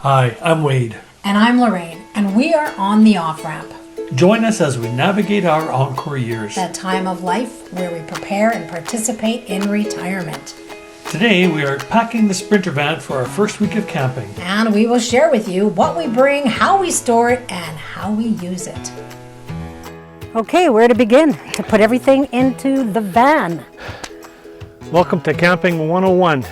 Hi, I'm Wade. And I'm Lorraine, and we are on the off-ramp. Join us as we navigate our encore years. That time of life where we prepare and participate in retirement. Today we are packing the Sprinter van for our first week of camping. And we will share with you what we bring, how we store it, and how we use it. Okay, where to begin to put everything into the van? Welcome to Camping 101.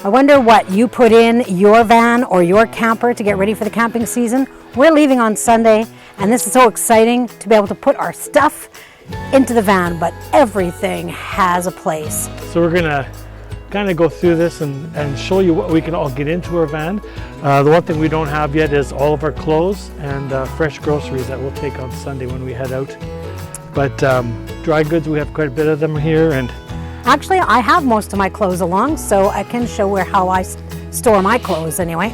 I wonder what you put in your van or your camper to get ready for the camping season. We're leaving on Sunday, and this is so exciting to be able to put our stuff into the van, but everything has a place. So we're gonna kind of go through this and show you what we can all get into our van. The one thing we don't have yet is all of our clothes and fresh groceries that we'll take on Sunday when we head out. But dry goods, we have quite a bit of them here. And actually, I have most of my clothes along, so I can show how I store my clothes anyway.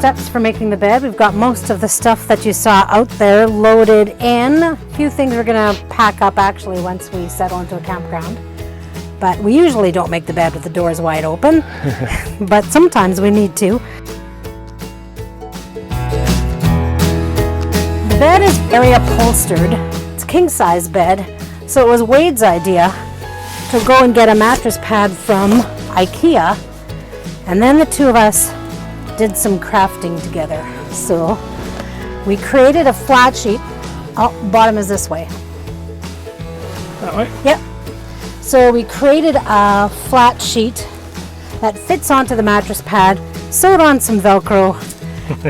Steps for making the bed. We've got most of the stuff that you saw out there loaded in. A few things we're gonna pack up actually once we settle into a campground. But we usually don't make the bed with the doors wide open, but sometimes we need to. The bed is very upholstered. It's a king size bed, so it was Wade's idea to go and get a mattress pad from IKEA, and then the two of us did some crafting together. So we created a flat sheet. Oh, bottom is this way. that way? Yep. So we created a flat sheet that fits onto the mattress pad, sewed on some Velcro,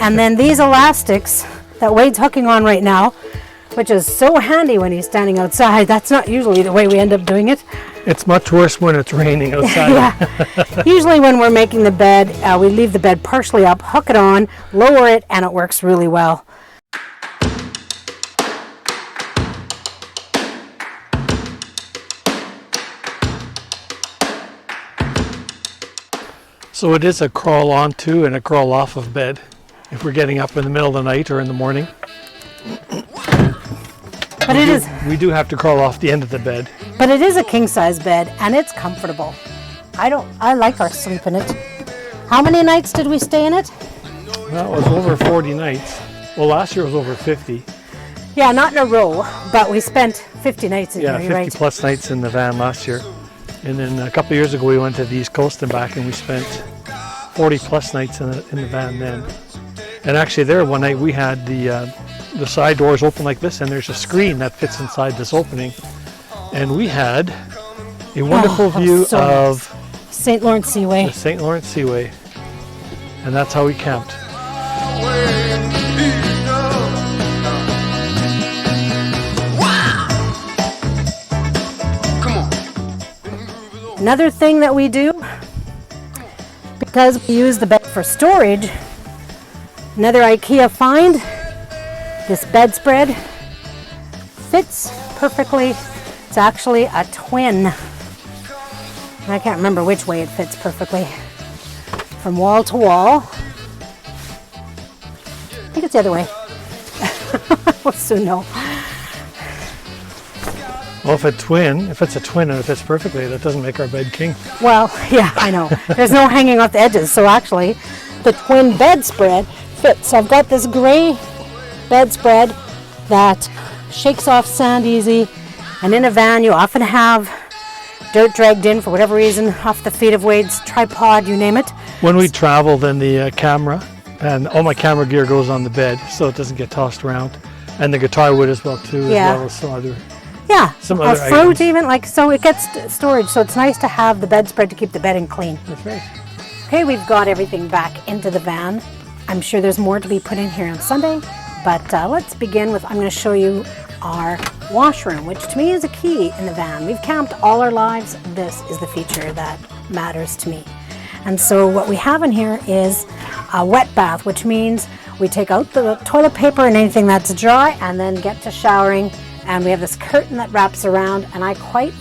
and then these elastics that Wade's hooking on right now, which is so handy when he's standing outside. That's not usually the way we end up doing it. It's much worse when it's raining outside. Yeah. Usually when we're making the bed, we leave the bed partially up, hook it on, lower it, and it works really well. So it is a crawl onto and a crawl off of bed if we're getting up in the middle of the night or in the morning. But we do have to crawl off the end of the bed. But it is a king size bed and it's comfortable. I like our sleep in it. How many nights did we stay in it? Well, it was over 40 nights. Well, last year was over 50. Yeah, not in a row, but we spent 50 nights in Yeah, here, 50 right? plus nights in the van last year. And then a couple of years ago we went to the East Coast and back and we spent 40 plus nights in the van then. And actually there one night we had the side doors open like this, and there's a screen that fits inside this opening, and we had a wonderful view of St. Lawrence Seaway. the St. Lawrence Seaway, and that's how we camped. Another thing that we do, because we use the bed for storage, another IKEA find. This bedspread fits perfectly. It's actually a twin. I can't remember which way it fits perfectly. From wall to wall. I think it's the other way. We'll soon know. Well, if it's a twin and it fits perfectly, that doesn't make our bed king. Well, yeah, I know. There's no hanging off the edges, so actually the twin bedspread fits. So I've got this gray bedspread that shakes off sand easy, and in a van you often have dirt dragged in for whatever reason off the feet of Wade's tripod, you name it. When we travel, then the camera and all my camera gear goes on the bed so it doesn't get tossed around, and the guitar would as well too, Yeah. as well as some other Some other fruit items. even, like, so it gets storage, so it's nice to have the bedspread to keep the bedding clean. That's right. Okay, we've got everything back into the van. I'm sure there's more to be put in here on Sunday, but let's begin with, I'm going to show you our washroom, which to me is a key in the van. We've camped all our lives. This is the feature that matters to me. And so what we have in here is a wet bath, which means we take out the toilet paper and anything that's dry and then get to showering and we have this curtain that wraps around, and I quite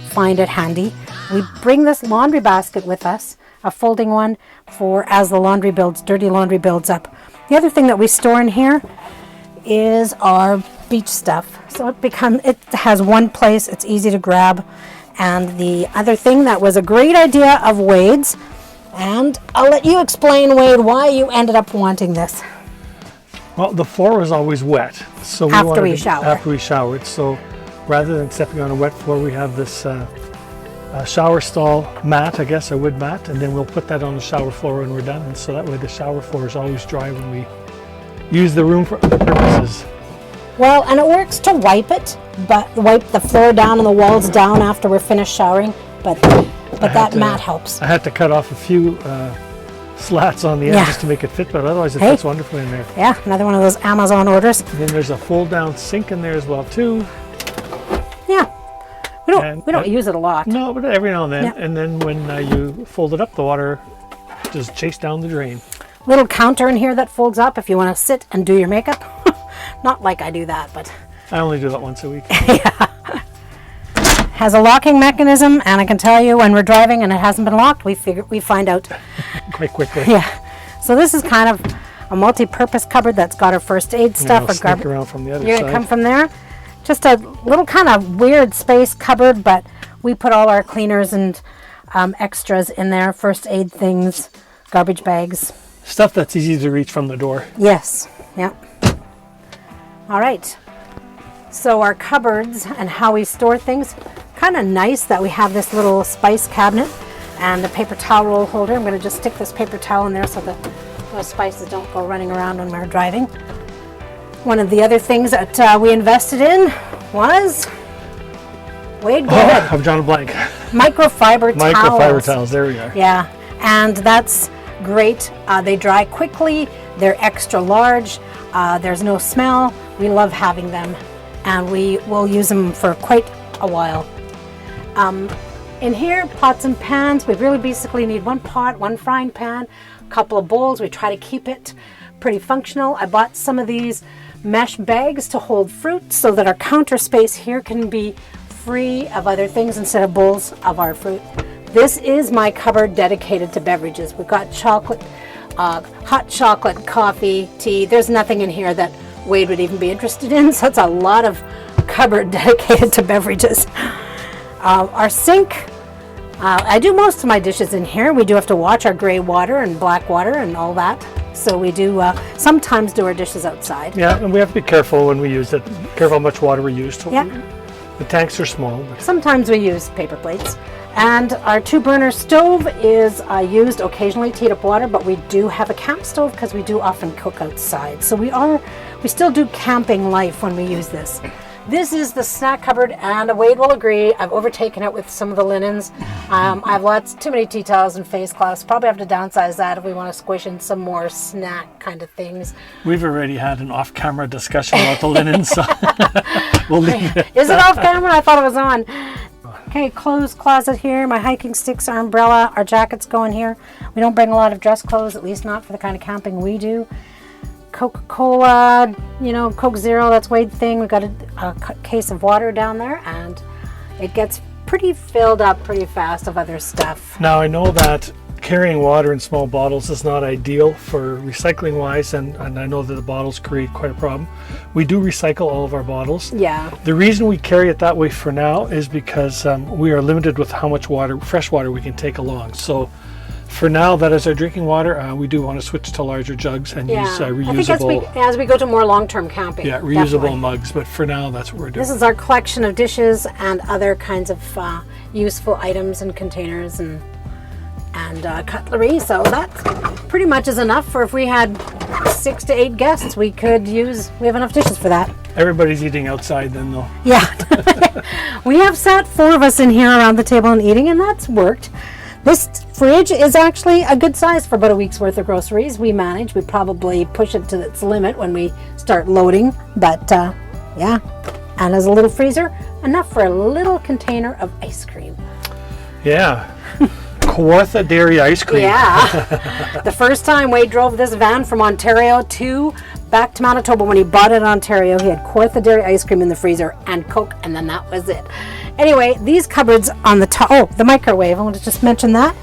find it handy. We bring this laundry basket with us, a folding one, for as the laundry builds, dirty laundry builds up. The other thing that we store in here is our beach stuff. So it has one place, it's easy to grab. And the other thing that was a great idea of Wade's, and I'll let you explain, Wade, why you ended up wanting this. Well, the floor was always wet, so After we showered. So rather than stepping on a wet floor, we have this shower stall mat, I guess, a wood mat, and then we'll put that on the shower floor when we're done. And so that way the shower floor is always dry when we use the room for other purposes. Well, and it works to wipe it, but wipe the floor down and the walls down after we're finished showering. But that mat helps. I had to cut off a few slats on the end just to make it fit, but otherwise it fits wonderfully in there. Yeah, another one of those Amazon orders. And then there's a fold-down sink in there as well too. Yeah, we don't use it a lot. No, but every now and then. Yeah. And then when you fold it up, the water just chase down the drain. Little counter in here that folds up if you want to sit and do your makeup. Not like I do that, but I only do that once a week. Has a locking mechanism, and I can tell you when we're driving and it hasn't been locked, we find out quite quickly. Yeah. So this is kind of a multi-purpose cupboard that's got our first aid stuff. Sneak around from the other You're side. gonna come from there. Just a little kind of weird space cupboard, but we put all our cleaners and extras in there. First aid things, garbage bags. Stuff that's easy to reach from the door. Yes. Yeah. All right. So our cupboards and how we store things, kind of nice that we have this little spice cabinet and the paper towel roll holder. I'm going to just stick this paper towel in there so that those spices don't go running around when we're driving. One of the other things that we invested in was, Wade, go ahead. I'm drawing a blank. Microfiber towels. Microfiber towels, there we are. Yeah, and that's great. They dry quickly. They're extra large. There's no smell. We love having them, and we will use them for quite a while. In here, pots and pans. We really basically need one pot, one frying pan, a couple of bowls. We try to keep it pretty functional. I bought some of these mesh bags to hold fruit so that our counter space here can be free of other things instead of bowls of our fruit. This is my cupboard dedicated to beverages. We've got chocolate, hot chocolate, coffee, tea. There's nothing in here that Wade would even be interested in, so it's a lot of cupboard dedicated to beverages. Our sink, I do most of my dishes in here. We do have to watch our gray water and black water and all that. So we do sometimes do our dishes outside. Yeah, and we have to be careful when we use it. Careful how much water we use. Yeah. The tanks are small. But sometimes we use paper plates. And our 2-burner stove is used occasionally to heat up water, but we do have a camp stove because we do often cook outside. So we still do camping life when we use this. This is the snack cupboard, and Wade will agree, I've overtaken it with some of the linens. I have too many tea towels and face cloths. Probably have to downsize that if we want to squish in some more snack kind of things. We've already had an off-camera discussion about the linens, so we'll leave it. Is it off camera? I thought it was on. Okay, clothes closet here, my hiking sticks, our umbrella, our jackets go in here. We don't bring a lot of dress clothes, at least not for the kind of camping we do. Coca-Cola, Coke Zero, that's Wade's thing. We've got a case of water down there, and it gets pretty filled up pretty fast of other stuff. Now, I know that carrying water in small bottles is not ideal for recycling wise, and I know that the bottles create quite a problem. We do recycle all of our bottles. Yeah. The reason we carry it that way for now is because we are limited with how much fresh water we can take along. So for now, that is our drinking water. We do want to switch to larger jugs and use reusable. I think as we go to more long-term camping. Yeah, reusable definitely. mugs. But for now, that's what we're doing. This is our collection of dishes and other kinds of useful items and containers and cutlery. So that pretty much is enough for if we had 6 to 8 guests. We have enough dishes for that. Everybody's eating outside then, though. Yeah. We have sat 4 of us in here around the table and eating, and that's worked. This fridge is actually a good size for about a week's worth of groceries. We probably push it to its limit when we start loading, but yeah. And as a little freezer, enough for a little container of ice cream. Yeah. Kawartha Dairy ice cream. Yeah. The first time Wade drove this van from Ontario to back to Manitoba. When he bought it in Ontario, he had Kawartha Dairy ice cream in the freezer and Coke, and then that was it. Anyway, these cupboards on the top, oh, the microwave, I want to just mention that.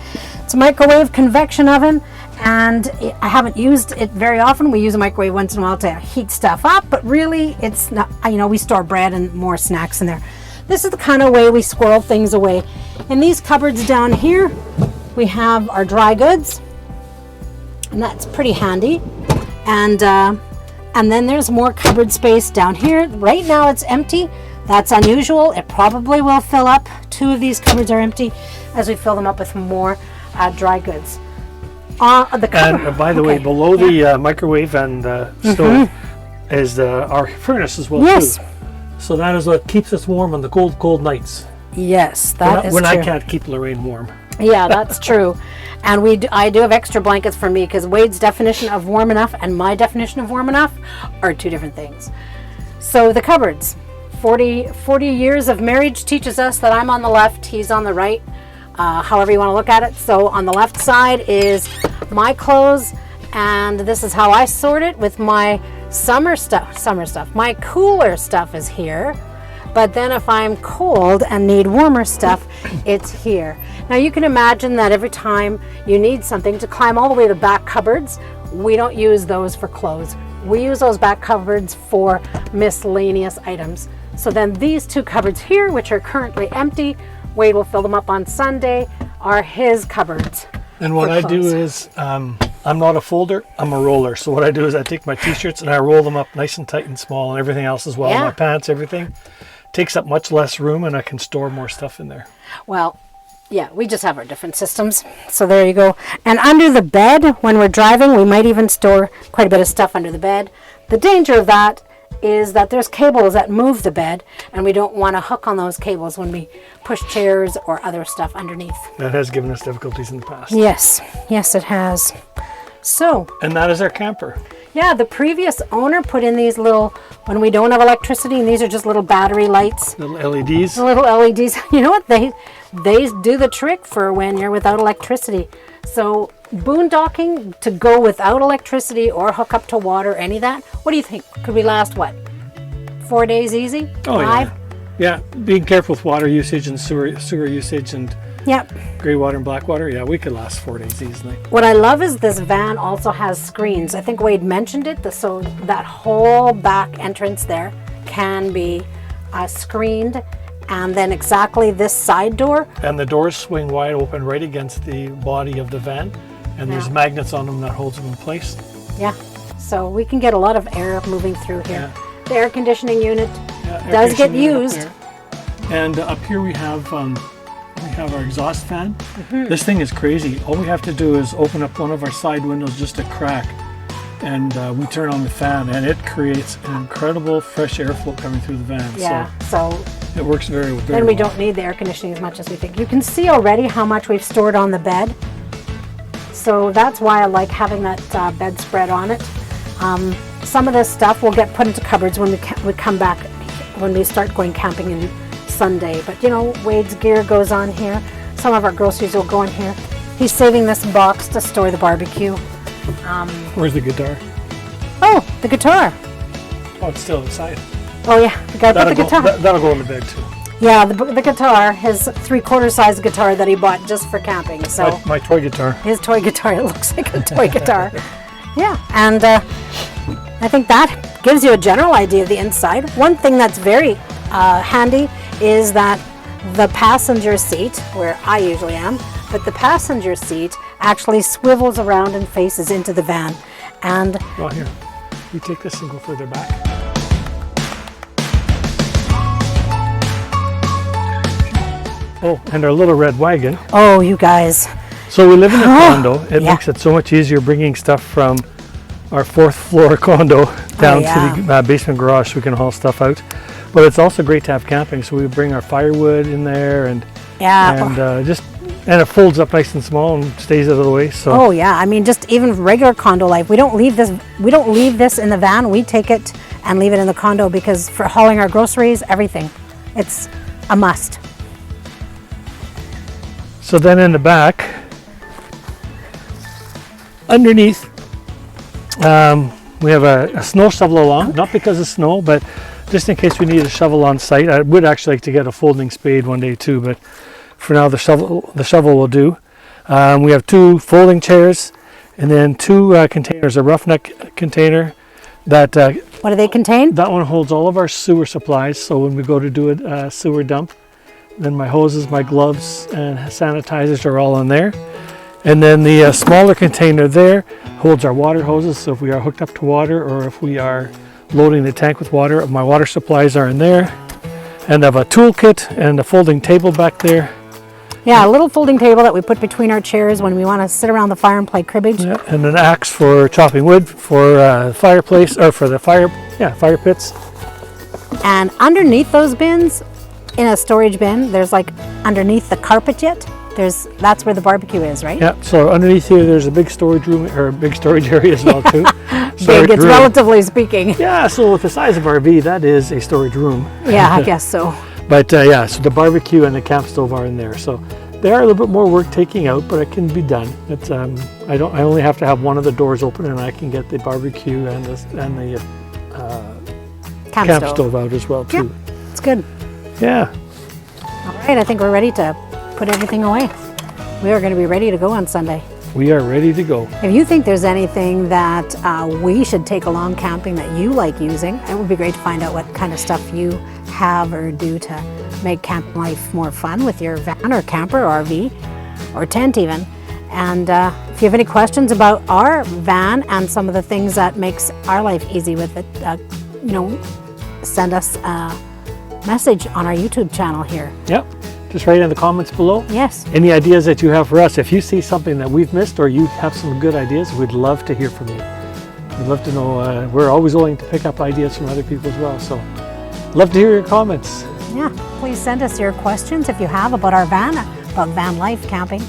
It's a microwave convection oven, and I haven't used it very often. We use a microwave once in a while to heat stuff up, but really it's not, you know, we store bread and more snacks in there. This is the kind of way we squirrel things away. In these cupboards down here, we have our dry goods, and that's pretty handy. And then there's more cupboard space down here. Right now it's empty. That's unusual. It probably will fill up. 2 of these cupboards are empty as we fill them up with more dry goods. The cupboard, and by the way, below the microwave and stove is our furnace as well, yes. too. So that is what keeps us warm on the cold nights. Yes, that is when true. I can't keep Lorraine warm. Yeah, that's true. And I do have extra blankets for me, because Wade's definition of warm enough and my definition of warm enough are 2 different things. So the cupboards, 40 years of marriage teaches us that I'm on the left, he's on the right, however you want to look at it. So on the left side is my clothes, and this is how I sort it with my summer stuff. My cooler stuff is here. But then if I'm cold and need warmer stuff, it's here. Now you can imagine that every time you need something to climb all the way to the back cupboards, we don't use those for clothes. We use those back cupboards for miscellaneous items. So then these 2 cupboards here, which are currently empty, Wade will fill them up on Sunday, are his cupboards. And what I do is, I'm not a folder, I'm a roller. So what I do is I take my t-shirts and I roll them up nice and tight and small, and everything else as well, Yeah. my pants, everything. Takes up much less room, and I can store more stuff in there. Well, yeah, we just have our different systems. So there you go. And under the bed, when we're driving, we might even store quite a bit of stuff under the bed. The danger of that is that there's cables that move the bed, and we don't want to hook on those cables when we push chairs or other stuff underneath. That has given us difficulties in the past. Yes, it has. So, And that is our camper. yeah, the previous owner put in these little, when we don't have electricity, and these are just little battery lights. Little LEDs. The little LEDs. You know what? They do the trick for when you're without electricity. So boondocking to go without electricity or hook up to water, any of that, what do you think? Could we last, 4 days easy? Oh, 5? Yeah, being careful with water usage and sewer usage and Yep. grey water and black water. Yeah, we could last 4 days easily. What I love is this van also has screens. I think Wade mentioned it, so that whole back entrance there can be screened, and then exactly this side door. And the doors swing wide open right against the body of the van, and there's Yeah. magnets on them that holds them in place. Yeah, so we can get a lot of air moving through here. The air conditioning unit Yeah, air does get conditioning up used. there. And up here we have our exhaust fan. Mm-hmm. This thing is crazy. All we have to do is open up one of our side windows just a crack, and we turn on the fan, and it creates an incredible fresh airflow coming through the van. Yeah, so So it works very, very then we well. don't need the air conditioning as much as we think. You can see already how much we've stored on the bed. So that's why I like having that bedspread on it. Some of this stuff will get put into cupboards when we come back, when we start going camping in Sunday. But you know, Wade's gear goes on here. Some of our groceries will go in here. He's saving this box to store the barbecue. Where's the guitar? Oh, the guitar. Oh, it's still inside. Oh yeah, we gotta put the guitar. That'll go in the bed too. Yeah, the guitar, his 3/4 size guitar that he bought just for camping. So My toy guitar. his toy guitar, it looks like a toy guitar. Yeah, and I think that gives you a general idea of the inside. One thing that's very handy is that the passenger seat, where I usually am, but the passenger seat actually swivels around and faces into the van. And Well, here, you take this and go further back. Oh, and our little red wagon. oh, you guys, So we live in a condo. It Yeah. makes it so much easier bringing stuff from our 4th floor condo down to the basement garage so we can haul stuff out. But it's also great to have camping, so we bring our firewood in there and yeah. and it folds up nice and small and stays out of the way. So Oh yeah, I mean, just even regular condo life. We don't leave this in the van. We take it and leave it in the condo because for hauling our groceries, everything, it's a must. So then in the back, underneath, We have a snow shovel along, not because of snow, but just in case we need a shovel on site. I would actually like to get a folding spade one day too, but for now the shovel will do. We have 2 folding chairs, and then 2 containers, a roughneck container that What do they contain? that one holds all of our sewer supplies. So when we go to do a sewer dump, then my hoses, my gloves, and sanitizers are all in there. And then the smaller container there holds our water hoses. So if we are hooked up to water, or if we are loading the tank with water, my water supplies are in there. And I have a toolkit and a folding table back there. Yeah, a little folding table that we put between our chairs when we want to sit around the fire and play cribbage. Yeah, and an axe for chopping wood for fireplace, or for the fire pits. And underneath those bins, in a storage bin, there's like underneath the carpet yet. That's where the barbecue is, right? Yeah, so underneath here there's a big storage room, or a big storage area as well too. Big, it's relatively speaking. Yeah, so with the size of RV, that is a storage room. Yeah, I guess so. But yeah, so the barbecue and the camp stove are in there. So they are a little bit more work taking out, but it can be done. It's I only have to have one of the doors open, and I can get the barbecue and the camp stove out as well too. Yeah, it's good. Yeah. All right, I think we're ready to put everything away. We are going to be ready to go on Sunday. We are ready to go. If you think there's anything that we should take along camping that you like using, it would be great to find out what kind of stuff you have or do to make camp life more fun with your van or camper or RV or tent even. And if you have any questions about our van and some of the things that makes our life easy with it, send us a message on our YouTube channel here. Yep. Just write in the comments below. Yes. Any ideas that you have for us. If you see something that we've missed, or you have some good ideas, we'd love to hear from you. We'd love to know. We're always willing to pick up ideas from other people as well. So love to hear your comments. Yeah, please send us your questions if you have about our van, about van life camping.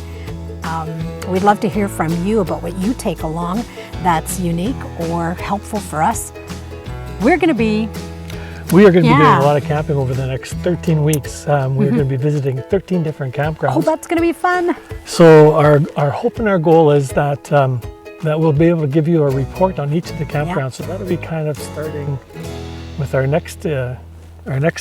We'd love to hear from you about what you take along that's unique or helpful for us. We are going to be doing a lot of camping over the next 13 weeks. We're going to be visiting 13 different campgrounds. Oh, that's going to be fun. So our hope and our goal is that that we'll be able to give you a report on each of the campgrounds. Yeah. So that'll be kind of starting with our next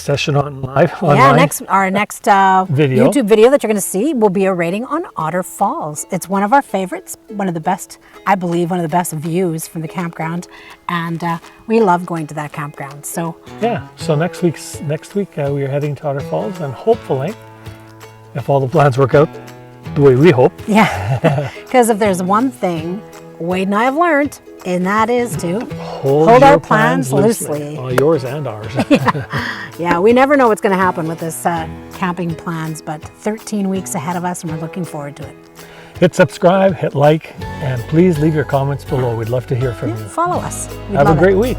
session on live. Yeah, our next YouTube video that you're going to see will be a rating on Otter Falls. It's one of our favorites, one of the best views from the campground, and we love going to that campground. So yeah, so next week we are heading to Otter Falls, and hopefully, if all the plans work out the way we hope. Yeah, because if there's one thing Wade and I have learned, and that is to hold our plans loosely. Well, yours and ours. Yeah, we never know what's going to happen with this camping plans, but 13 weeks ahead of us, and we're looking forward to it. Hit subscribe, hit like, and please leave your comments below. We'd love to hear from you. Follow us. Have a great week.